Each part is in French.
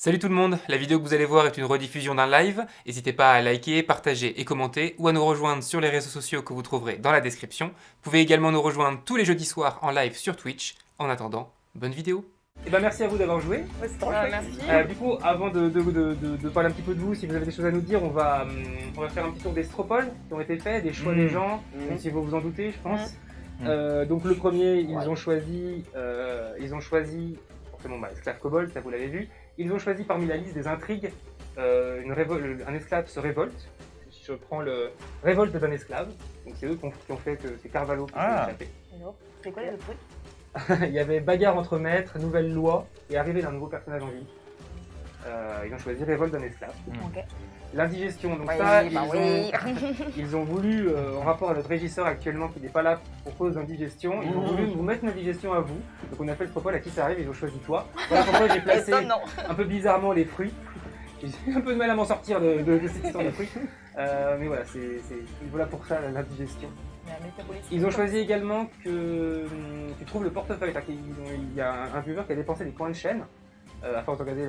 Salut tout le monde, la vidéo que vous allez voir est une rediffusion d'un live. N'hésitez pas à liker, partager et commenter ou à nous rejoindre sur les réseaux sociaux que vous trouverez dans la description. Vous pouvez également nous rejoindre tous les jeudis soirs en live sur Twitch. En attendant, bonne vidéo. Et ben merci à vous d'avoir joué. Ouais, c'était Merci. Du coup, avant de parler un petit peu de vous, si vous avez des choses à nous dire, on va faire un petit tour des stropoles qui ont été faits, des choix des gens, même si vous vous en doutez, je pense. Donc le premier, ils ont choisi forcément esclave kobold, ça vous l'avez vu. Ils ont choisi parmi la liste des intrigues un esclave se révolte. Si je prends le révolte d'un esclave, donc c'est eux qui ont fait que c'est Carvalho qui s'est échappé. C'est quoi les autres trucs? Il y avait bagarre entre maîtres, nouvelle loi et arrivée d'un nouveau personnage en vie. Ils ont choisi révolte d'un esclave. Ok. L'indigestion, donc Oui, ça, ils ont voulu, en rapport à notre régisseur actuellement qui n'est pas là pour cause d'indigestion, ils ont voulu vous mettre une indigestion à vous. Donc on a fait le stropole à qui ça arrive, ils ont choisi toi. Voilà pourquoi j'ai placé un peu bizarrement les fruits. J'ai eu un peu de mal à m'en sortir de cette histoire de fruits. Mais voilà, voilà pour ça l'indigestion. Ils ont choisi également que tu trouves le portefeuille. Il y a un viewer qui a dépensé des points de chaîne. À force de regarder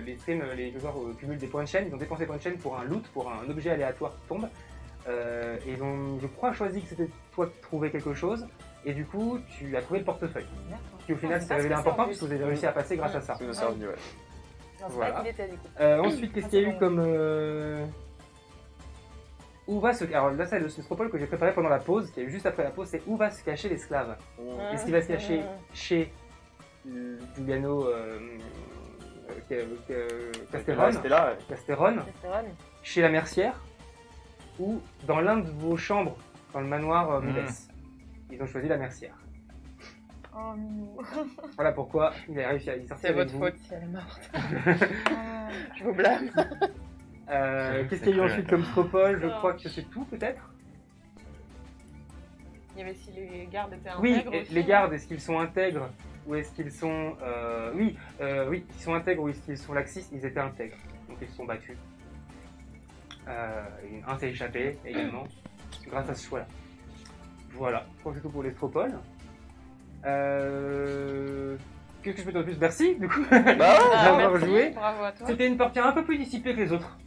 les streams, les joueurs cumulent des points de chaîne. Ils ont dépensé des points de chaîne pour un loot, pour un objet aléatoire qui tombe. Et ils ont, je crois, choisi que c'était toi qui trouvais quelque chose. Et du coup, tu as trouvé le portefeuille. Qui au final s'est révélé important puisque vous avez réussi à passer grâce à ça. C'est nous revenu, ouais. Non, c'est Voilà. pas qu'il était du coup. Ensuite, qu'est-ce qu'il y a eu comme... Où va se... Alors là, c'est le stropole que j'ai préparé pendant la pause, qui est juste après la pause, c'est où va se cacher l'esclave. Est-ce qu'il va se cacher chez Giuliano Casteron, chez la mercière, ou dans l'un de vos chambres, dans le manoir Mudès. Ils ont choisi la mercière. Oh, minou. Voilà pourquoi il a réussi à y sortir. C'est avec votre vous. faute si elle est morte. Je vous blâme. Qu'est-ce qu'il y a eu ensuite comme stropole? Je crois que c'est tout peut-être. Il y avait si les gardes étaient Oui, intègres aussi. les gardes, est-ce qu'ils sont intègres ou est-ce qu'ils sont... oui, ils sont intègres ou est-ce qu'ils sont laxistes? Ils étaient intègres, donc ils se sont battus. Un s'est échappé également, grâce à ce choix-là. Voilà, je crois que c'est tout pour les stropoles. Qu'est-ce que je peux dire de plus? Merci, du coup, d'avoir joué. Bravo à toi. C'était une partie un peu plus dissipée que les autres.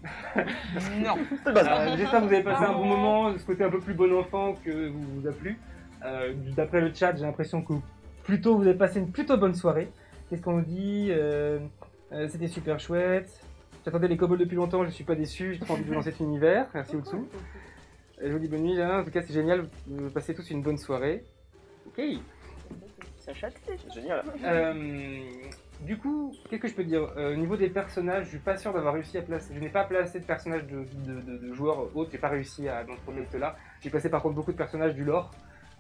Non. J'espère que vous avez passé un bon moment, ce côté un peu plus bon enfant que vous a plu. D'après le chat, j'ai l'impression que plutôt vous avez passé une plutôt bonne soirée. Qu'est-ce qu'on dit? C'était super chouette. J'attendais les kobolds depuis longtemps, je suis pas déçu, j'ai trop envie de vous lancer cet univers. Merci Otsu. Je vous dis bonne nuit, en tout cas c'est génial, vous passez tous une bonne soirée. Ok. Ça chatte. C'est génial. Du coup, qu'est-ce que je peux dire? Au niveau des personnages, je suis pas sûr d'avoir réussi à placer. Je n'ai pas placé de personnages de joueurs autres, j'ai pas réussi à dans ce contexte-là. J'ai placé par contre beaucoup de personnages du lore.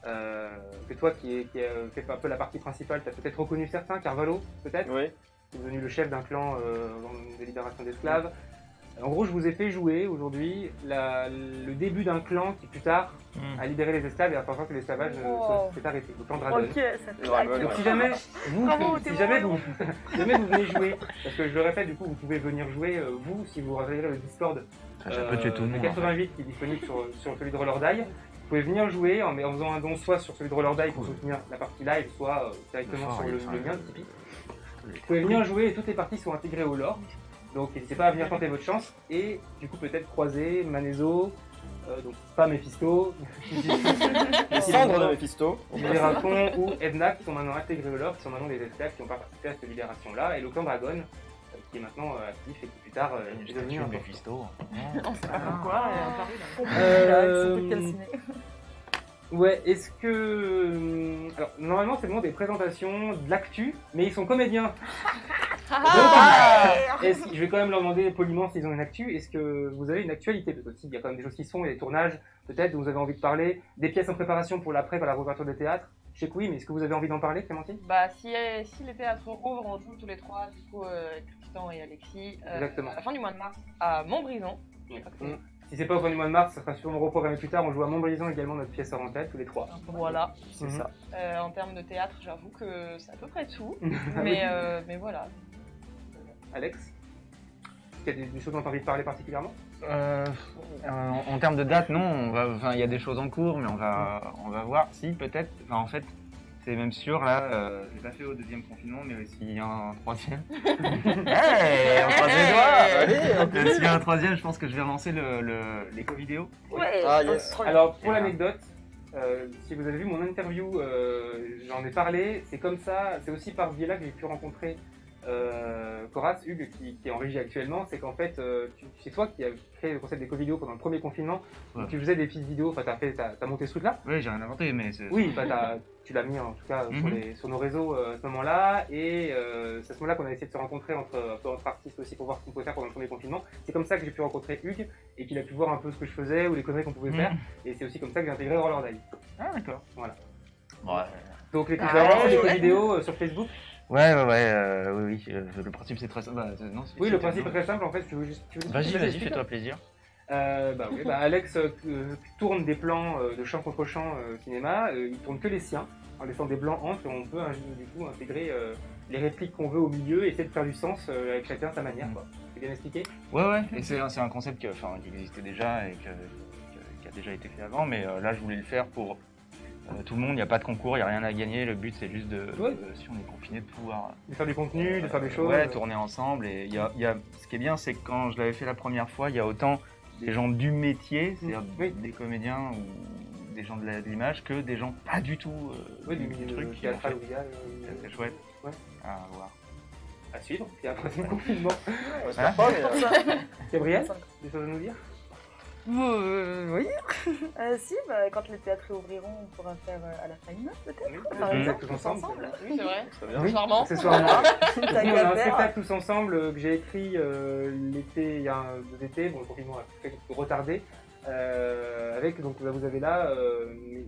Que toi qui fait un peu la partie principale, tu as peut-être reconnu certains, Carvalho, peut-être? Oui. Qui est devenu le chef d'un clan de libération d'esclaves. En gros, je vous ai fait jouer aujourd'hui le début d'un clan qui plus tard a libéré les esclaves et a fait en sorte que l'esclavage s'est arrêté, le clan Dragon. Ok, ça fait Dragon, Donc ouais. si jamais vous, Bravo, si t'es jamais bon. vous, si jamais vous venez jouer, parce que je le répète, du coup, vous pouvez venir jouer, vous, si vous rejoignez le Discord Ça peut tuer tout le de monde. 88 qui est disponible sur celui de Roller Die. Vous pouvez venir jouer en faisant un don soit sur celui de Roller Die pour soutenir la partie live, soit directement sur le lien de Tipeee. Vous pouvez venir jouer et toutes les parties sont intégrées au lore. Donc n'hésitez pas à venir tenter votre chance et du coup peut-être croiser Manezo, donc pas Mephisto, Les cendres de Mephisto. Libération ou Edna qui sont maintenant intégrés au lore, qui sont maintenant des esclaves qui ont participé à cette libération-là, et le clan Dragon qui est maintenant actif et qui plus tard est devenu un Mephisto. On sait pas pourquoi. Ouais, est-ce que... Alors, normalement, c'est le moment des présentations, de l'actu, mais ils sont comédiens. Je vais quand même leur demander poliment s'ils ont une actu. Est-ce que vous avez une actualité? Parce que s'il y a quand même des choses qui se font, il y a des tournages, peut-être, dont vous avez envie de parler, des pièces en préparation pour l'après, pour la réouverture des théâtres. Je sais que oui, mais est-ce que vous avez envie d'en parler, Clémentine? Bah, si les théâtres ouvrent, on joue tous les trois, du coup, Tristan et Alexis, Exactement. à la fin du mois de mars, à Montbrison. Si c'est pas au fin du mois de mars, ça sera sûrement reprogrammé plus tard. On joue à Montbrison également notre pièce en tête, tous les trois. Voilà. C'est ça. En termes de théâtre, j'avoue que c'est à peu près tout. Ah mais voilà. Alex, est-ce qu'il y a des choses dont tu as envie de parler particulièrement? En termes de date, non. Il y a des choses en cours, mais on va voir. Si, peut-être. Enfin, en fait, C'est même sûr, là, je l'ai pas fait au deuxième confinement, mais s'il y a un troisième. Hey, on croise les doigts. Allez, S'il y a un troisième, je pense que je vais relancer l'éco-vidéo. Ouais, Ah, yes. trop bien. Alors, pour l'anecdote, si vous avez vu mon interview, j'en ai parlé. C'est comme ça, c'est aussi par ce biais-là que j'ai pu rencontrer Coras, Hugues, qui est en régie actuellement. C'est qu'en fait, c'est toi qui as créé le concept d'éco-vidéo pendant le premier confinement. Ouais. Tu faisais des petites vidéos, enfin, t'as monté ce truc-là. Oui, j'ai rien inventé, mais c'est. Oui, tu l'as mis en tout cas sur nos réseaux à ce moment-là, et c'est à ce moment-là qu'on a essayé de se rencontrer entre artistes aussi pour voir ce qu'on pouvait faire pendant le premier confinement. C'est comme ça que j'ai pu rencontrer Hugues et qu'il a pu voir un peu ce que je faisais ou les conneries qu'on pouvait faire, et c'est aussi comme ça que j'ai intégré Roller Die. Ah, d'accord. Voilà. Ouais. Donc les ouais. vidéos sur Facebook. Oui, le principe c'est très simple. Oui, le principe est très simple en fait. Tu veux Vas-y, fais-toi plaisir. Alex tourne des plans de champ contre champ cinéma. Il tourne que les siens en laissant des blancs entre, et on peut du coup intégrer les répliques qu'on veut au milieu et essayer de faire du sens avec chacun sa manière. Quoi. C'est bien expliqué. Ouais, et c'est un concept qui existait déjà et qui a déjà été fait avant, mais là je voulais le faire pour tout le monde. Il n'y a pas de concours, il n'y a rien à gagner. Le but c'est juste si on est confiné, de pouvoir De faire du contenu, de faire des choses. Ouais, tourner ensemble. Et ce qui est bien, c'est que quand je l'avais fait la première fois, il y a autant des gens du métier, c'est-à-dire des comédiens ou des gens de l'image, que des gens pas du tout du milieu truc qui a fait. fait. C'est chouette. Ouais. À voir. À suivre. Et après le confinement. On espère pas, mais. Gabriel, des choses à nous dire? Oui. Si, quand les théâtres réouvriront, on pourra faire à la fin une note peut-être. Par exemple, tous ensemble. Oui, c'est vrai. Très bien. Oui, Accessoirement. accessoirement. T'as Nous, on qu'à a un faire. spectacle tous ensemble que j'ai écrit l'été, il y a 2 étés, bon le confinement a fait retardé. Donc vous avez là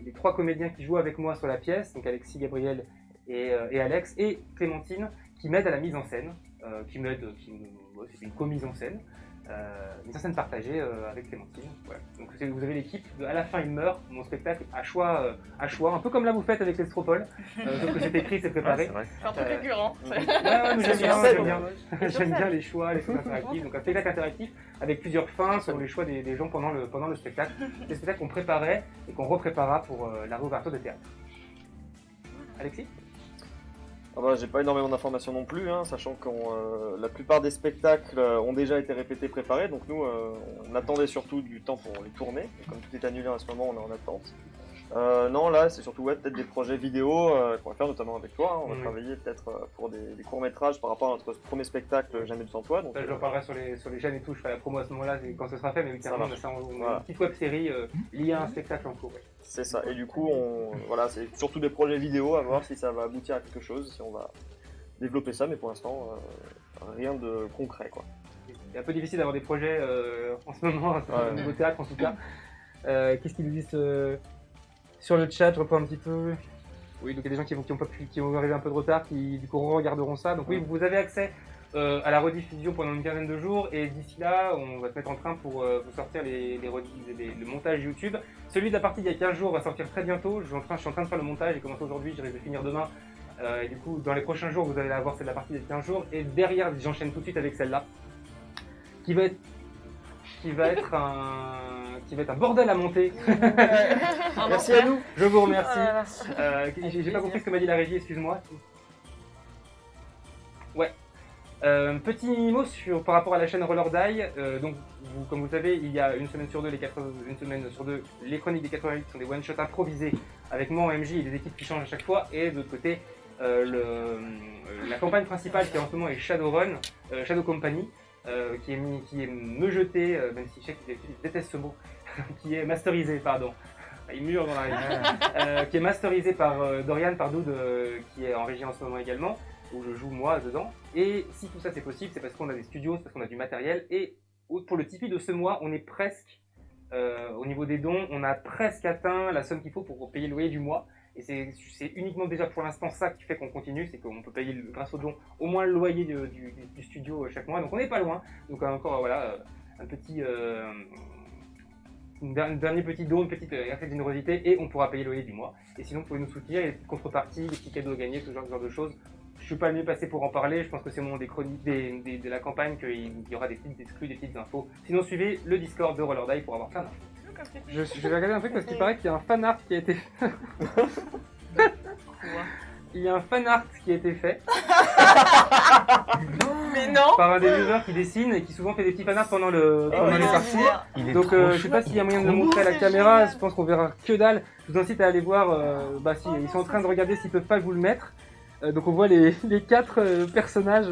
les 3 comédiens qui jouent avec moi sur la pièce, donc Alexis, Gabriel et Alex, et Clémentine qui m'aide à la mise en scène, c'est une co-mise en scène. Mise en scène partagée avec Clémentine. Voilà. Donc vous avez l'équipe de À la fin il meurt, mon spectacle à choix, un peu comme là vous faites avec l'Estropole, sauf que c'est écrit, c'est préparé. Ouais, C'est un truc récurrent. Mais C'est j'aime sur bien, scène, j'aime bien les choix, les choses interactives. Donc un spectacle interactif avec plusieurs fins sur les choix des gens pendant le spectacle. Des spectacles qu'on préparait et qu'on repréparera pour la réouverture de théâtre. Alexis? J'ai pas énormément d'informations non plus, sachant que la plupart des spectacles ont déjà été répétés, préparés, donc nous on attendait surtout du temps pour les tourner, et comme tout est annulé en ce moment, on est en attente. Non, là c'est surtout peut-être des projets vidéo qu'on va faire notamment avec toi, on va travailler peut-être pour des courts-métrages par rapport à notre premier spectacle Jamais de sans toi. Donc, Ça, je reparlerai sur les chaînes et tout, je ferai la promo à ce moment-là quand ce sera fait, mais littéralement on a une petite web-série liée à un spectacle en cours. Ouais. c'est ça, et du coup c'est surtout des projets vidéo, à voir si ça va aboutir à quelque chose, si on va développer ça, mais pour l'instant rien de concret quoi. C'est un peu difficile d'avoir des projets en ce moment, au niveau théâtre en tout cas. Qu'est-ce qu'ils nous disent sur le chat? Je reprends un petit peu. Oui, donc il y a des gens qui vont arriver un peu de retard, qui du coup regarderont ça. Donc oui, vous avez accès à la rediffusion pendant une quinzaine de jours, et d'ici là, on va se mettre en train pour vous sortir le montage YouTube. Celui de la partie d'il y a 15 jours va sortir très bientôt. Je suis en train de faire le montage, j'ai commencé aujourd'hui, je risque de finir demain. Et du coup, dans les prochains jours, vous allez avoir celle de la partie des 15 jours, et derrière, j'enchaîne tout de suite avec celle-là, qui va être un bordel à monter. Merci à nous. Je vous remercie. J'ai pas compris ce que m'a dit la régie, excuse-moi. Ouais. Petit mot par rapport à la chaîne Roller Die. Donc, comme vous le savez, il y a une semaine sur deux, les chroniques des 88 sont des one-shots improvisés avec moi en MJ et des équipes qui changent à chaque fois. Et de l'autre côté, la campagne principale qui en ce moment est Shadowrun, Shadow Company, qui est me jeter, même si je sais qu'il déteste ce mot, qui est masterisé, pardon. Il mure dans la qui est masterisé par Dorian Pardoud, qui est en régie en ce moment également, où je joue moi dedans. Et si tout ça c'est possible, c'est parce qu'on a des studios, c'est parce qu'on a du matériel. Et pour le Tipeee de ce mois, on est presque, au niveau des dons, on a presque atteint la somme qu'il faut pour payer le loyer du mois. Et c'est uniquement déjà pour l'instant ça qui fait qu'on continue, c'est qu'on peut payer grâce aux dons au moins le loyer du studio chaque mois. Donc on n'est pas loin. Donc encore voilà, un dernier petit don, une petite acte de générosité, et on pourra payer le loyer du mois. Et sinon, vous pouvez nous soutenir, il y a des contreparties, des petits cadeaux à gagner, ce genre de choses. Je suis pas le mieux passé pour en parler, je pense que c'est au moment des chroniques de la campagne qu'il y aura des petites exclus, des petites infos. Sinon, suivez le Discord de Roller Die pour avoir plein d'infos. Je vais regarder un truc parce qu'il paraît qu'il y a un fan art qui a été pouvoir. Il y a un fan art qui a été fait Mais non. par un des viewers qui dessine et qui souvent fait des petits fan art pendant les parties. Il est Donc trop je sais chou. pas s'il y a moyen de le trop montrer à la beau, c'est caméra, génial. je pense qu'on verra que dalle. Je vous incite à aller voir, si ils sont en train de regarder s'ils peuvent pas vous le mettre. Donc on voit les 4 personnages.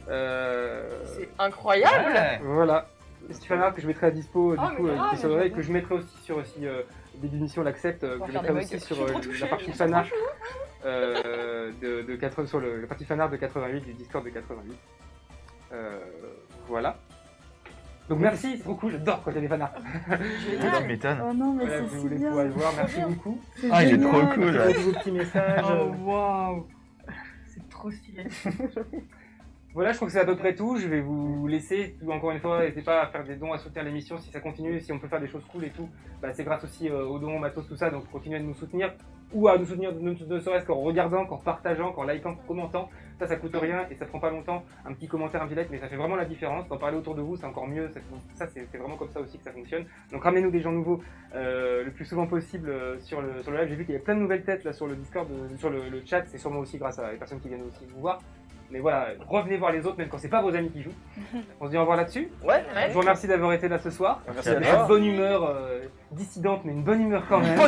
C'est incroyable. Ouais. Voilà. C'est fan art que je mettrai à dispo Oh, mais grave, qui est sur le mais et que je mettrai aussi sur des émissions l'accepte, que je faire mettrai des aussi mugs. sur Je suis trop la touchée, partie ils sont fan art trop sur la partie fan art de 88 du Discord de 88. Voilà. Donc merci, c'est trop cool, j'adore quand il y a des fan art. Tu m'étonnes. Oh non, mais Voilà, c'est vous si voulez bien. pouvoir le voir, merci beaucoup. C'est Ah, il est génial. trop cool. Merci pour tous vos petits messages. Oh waouh. C'est trop stylé. Voilà, je crois que c'est à peu près tout. Je vais vous laisser. Encore une fois, n'hésitez pas à faire des dons, à soutenir l'émission si ça continue, si on peut faire des choses cool et tout. Bah, c'est grâce aussi aux dons, au matos, tout ça. Donc continuez de nous soutenir ou à nous soutenir ne serait-ce qu'en regardant, qu'en partageant, qu'en likant, qu'en commentant. Ça coûte rien et ça prend pas longtemps. Un petit commentaire, un petit like, mais ça fait vraiment la différence. D'en parler autour de vous, c'est encore mieux. Ça, c'est vraiment comme ça aussi que ça fonctionne. Donc ramenez-nous des gens nouveaux le plus souvent possible sur le live. J'ai vu qu'il y avait plein de nouvelles têtes là sur le Discord, sur le chat. C'est sûrement aussi grâce à les personnes qui viennent aussi vous voir. Mais voilà, revenez voir les autres, même quand c'est pas vos amis qui jouent. On se dit au revoir là-dessus. Ouais. Je vous remercie d'avoir été là ce soir. Merci à Avec toi. une bonne humeur dissidente, mais une bonne humeur quand même.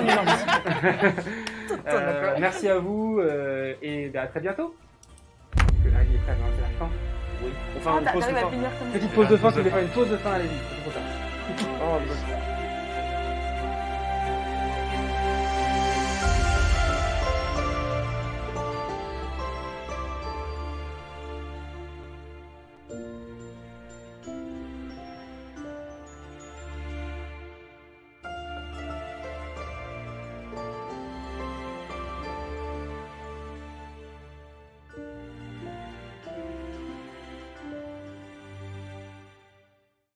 Merci à vous et à très bientôt. Parce que là, il est prêt à lancer la fin. Oui. On fait une pause de T'arrives à fin. finir comme ça. Petite pause de fin, si vous voulez faire une pause de fin, allez-y. C'est trop tard. Oh,